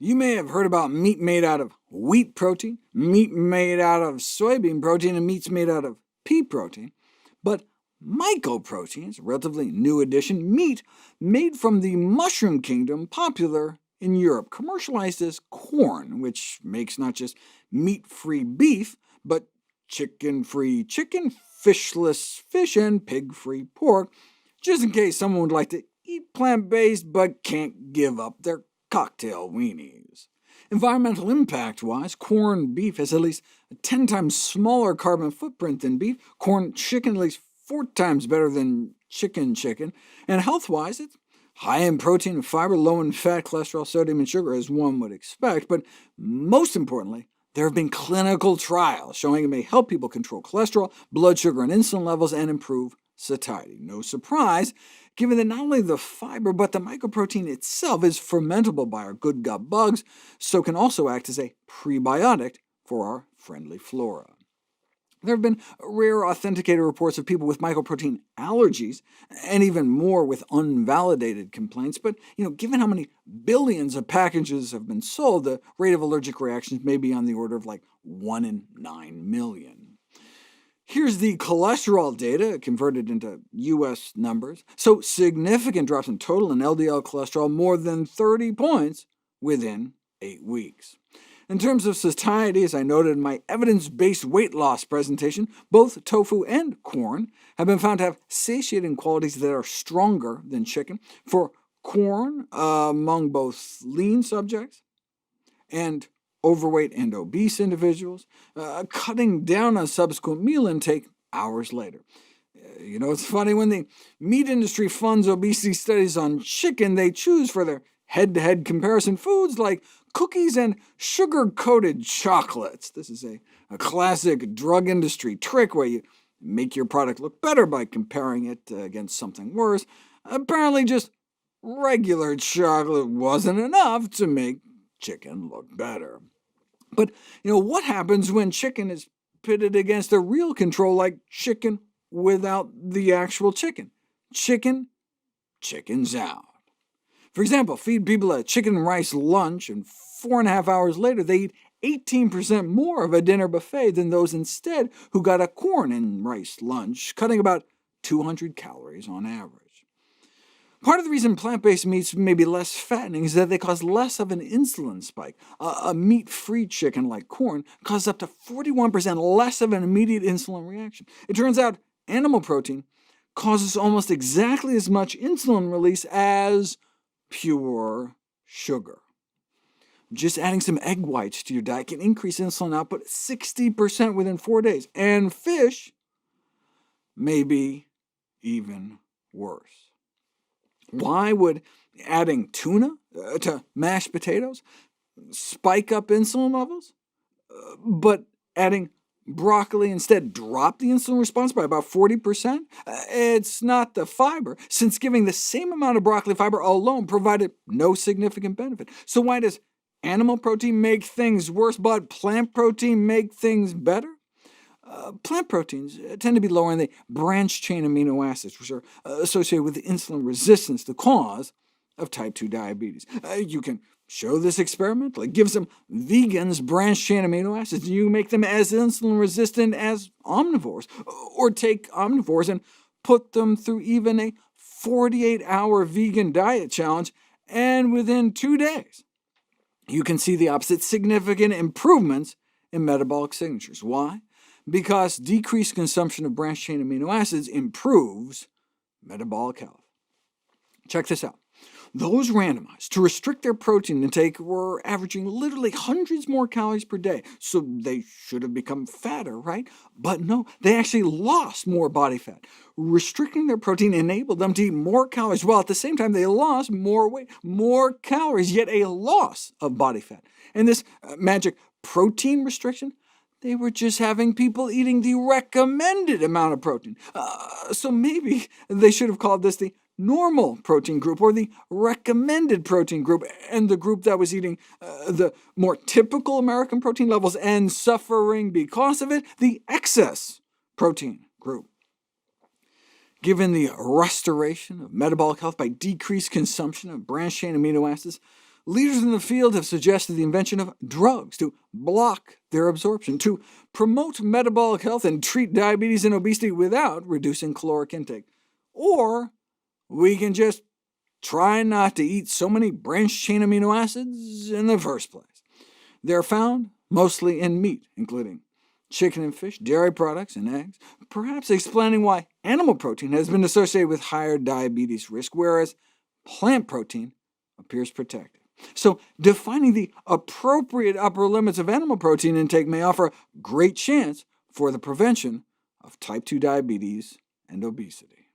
You may have heard about meat made out of wheat protein, meat made out of soybean protein, and meats made out of pea protein. But mycoproteins, a relatively new addition, meat made from the mushroom kingdom, popular in Europe, commercialized as Quorn, which makes not just meat-free beef, but chicken-free chicken, fishless fish, and pig-free pork, just in case someone would like to eat plant-based but can't give up their cocktail weenies. Environmental impact-wise, Quorn beef has at least a 10 times smaller carbon footprint than beef, Quorn chicken at least 4 times better than chicken, and health-wise it's high in protein and fiber, low in fat, cholesterol, sodium, and sugar, as one would expect, but most importantly, there have been clinical trials showing it may help people control cholesterol, blood sugar, and insulin levels, and improve satiety. No surprise, given that not only the fiber, but the mycoprotein itself is fermentable by our good gut bugs, so can also act as a prebiotic for our friendly flora. There have been rare authenticated reports of people with mycoprotein allergies, and even more with unvalidated complaints, but given how many billions of packages have been sold, the rate of allergic reactions may be on the order of like 1 in 9 million. Here's the cholesterol data converted into US numbers. So significant drops in total and LDL cholesterol, more than 30 points within 8 weeks. In terms of satiety, as I noted in my evidence-based weight loss presentation, both tofu and Quorn have been found to have satiating qualities that are stronger than chicken. For Quorn, among both lean subjects and overweight and obese individuals, cutting down on subsequent meal intake hours later. It's funny, when the meat industry funds obesity studies on chicken, they choose for their head-to-head comparison foods like cookies and sugar-coated chocolates. This is a classic drug industry trick where you make your product look better by comparing it against something worse. Apparently just regular chocolate wasn't enough to make chicken look better. But what happens when chicken is pitted against a real control like chicken without the actual chicken? Chicken chickens out. For example, feed people a chicken and rice lunch, and 4.5 hours later they eat 18% more of a dinner buffet than those instead who got a corn and rice lunch, cutting about 200 calories on average. Part of the reason plant-based meats may be less fattening is that they cause less of an insulin spike. A meat-free chicken like Quorn causes up to 41% less of an immediate insulin reaction. It turns out animal protein causes almost exactly as much insulin release as pure sugar. Just adding some egg whites to your diet can increase insulin output 60% within 4 days, and fish may be even worse. Why would adding tuna to mashed potatoes spike up insulin levels, but adding broccoli instead drop the insulin response by about 40%? It's not the fiber, since giving the same amount of broccoli fiber alone provided no significant benefit. So why does animal protein make things worse, but plant protein make things better? Plant proteins tend to be lower in the branched-chain amino acids, which are associated with insulin resistance, the cause of type 2 diabetes. You can show this experimentally. Give some vegans branched-chain amino acids, and you make them as insulin-resistant as omnivores. Or take omnivores and put them through even a 48-hour vegan diet challenge, and within 2 days, you can see the opposite: significant improvements in metabolic signatures. Why? Because decreased consumption of branched-chain amino acids improves metabolic health. Check this out. Those randomized to restrict their protein intake were averaging literally hundreds more calories per day, so they should have become fatter, right? But no, they actually lost more body fat. Restricting their protein enabled them to eat more calories, while at the same time they lost more weight, more calories, yet a loss of body fat. And this magic protein restriction, they were just having people eating the recommended amount of protein. So maybe they should have called this the normal protein group, or the recommended protein group, and the group that was eating the more typical American protein levels and suffering because of it, the excess protein group. Given the restoration of metabolic health by decreased consumption of branched-chain amino acids, Leaders in the field have suggested the invention of drugs to block their absorption, to promote metabolic health and treat diabetes and obesity without reducing caloric intake. Or we can just try not to eat so many branched-chain amino acids in the first place. They're found mostly in meat, including chicken and fish, dairy products, and eggs, perhaps explaining why animal protein has been associated with higher diabetes risk, whereas plant protein appears protective. So defining the appropriate upper limits of animal protein intake may offer a great chance for the prevention of type 2 diabetes and obesity.